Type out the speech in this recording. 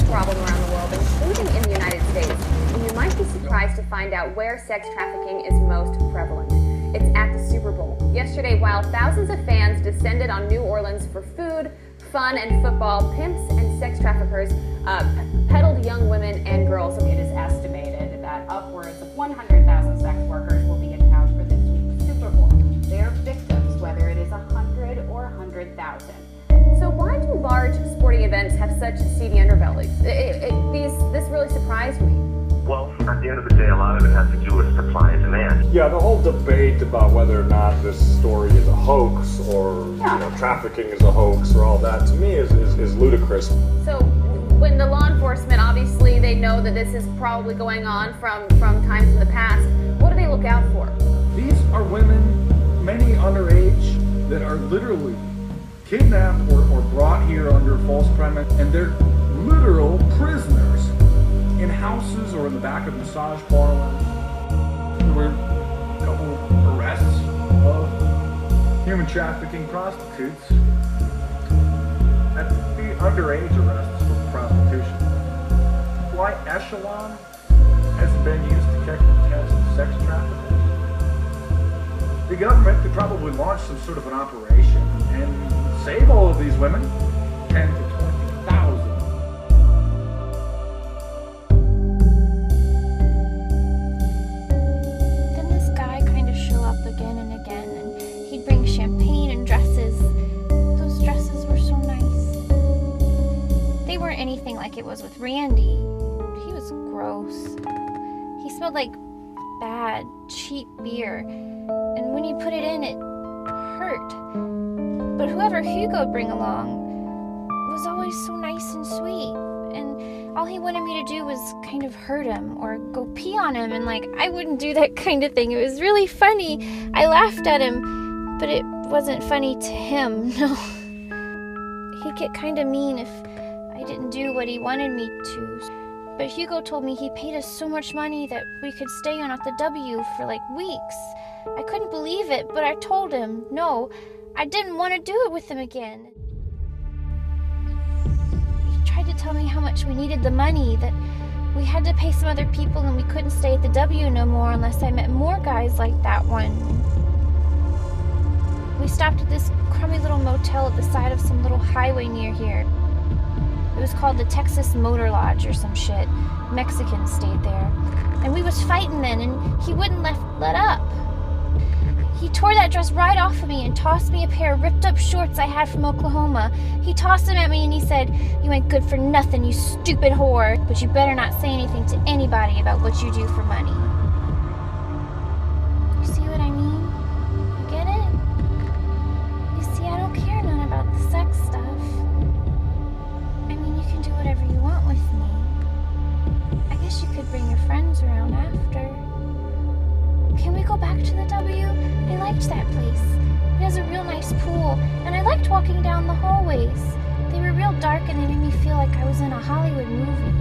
problem around the world, including in the United States, and you might be surprised to find out where sex trafficking is most prevalent. It's at the Super Bowl. Yesterday, while thousands of fans descended on New Orleans for food, fun, and football, pimps and sex traffickers peddled young women and girls. It is estimated that upwards of 100,000 sex workers will be in town for this week's Super Bowl. They are victims, whether it is 100 or 100,000. So why do large sporting events have such seedy underbellies? This really surprised me. Well, at the end of the day, a lot of it has to do with supply and demand. Yeah, the whole debate about whether or not this story is a hoax or trafficking is a hoax or all that, to me is ludicrous. So when the law enforcement, obviously they know that this is probably going on from times in the past, what do they look out for? These are women, many underage, that are literally kidnapped or brought here under false premise, and they're literal prisoners in houses or in the back of massage parlors. There were a couple arrests of human trafficking prostitutes. That's the underage arrests for prostitution. Why echelon has been used to catch sex traffickers? The government could probably launch some sort of an operation and save all of these women, 10 to 20,000. Then this guy kind of show up again and again, and he'd bring champagne and dresses. Those dresses were so nice. They weren't anything like it was with Randy. He was gross. He smelled like bad, cheap beer, and when he put it in, it hurt. But whoever Hugo'd bring along was always so nice and sweet, and all he wanted me to do was kind of hurt him or go pee on him, and I wouldn't do that kind of thing. It was really funny. I laughed at him, but it wasn't funny to him, no. He'd get kind of mean if I didn't do what he wanted me to. But Hugo told me he paid us so much money that we could stay on at the W for weeks. I couldn't believe it, but I told him, no, I didn't want to do it with him again. He tried to tell me how much we needed the money, that we had to pay some other people and we couldn't stay at the W no more unless I met more guys like that one. We stopped at this crummy little motel at the side of some little highway near here. It was called the Texas Motor Lodge or some shit. Mexicans stayed there. And we was fighting then, and he wouldn't let up. He tore that dress right off of me and tossed me a pair of ripped up shorts I had from Oklahoma. He tossed them at me and he said, "You ain't good for nothing, you stupid whore, but you better not say anything to anybody about what you do for money." You see what I mean? You get it? You see, I don't care none about the sex stuff. I mean, you can do whatever you want with me. I guess you could bring your friends around after. Can we go back to the W? I liked that place. It has a real nice pool, and I liked walking down the hallways. They were real dark and they made me feel like I was in a Hollywood movie.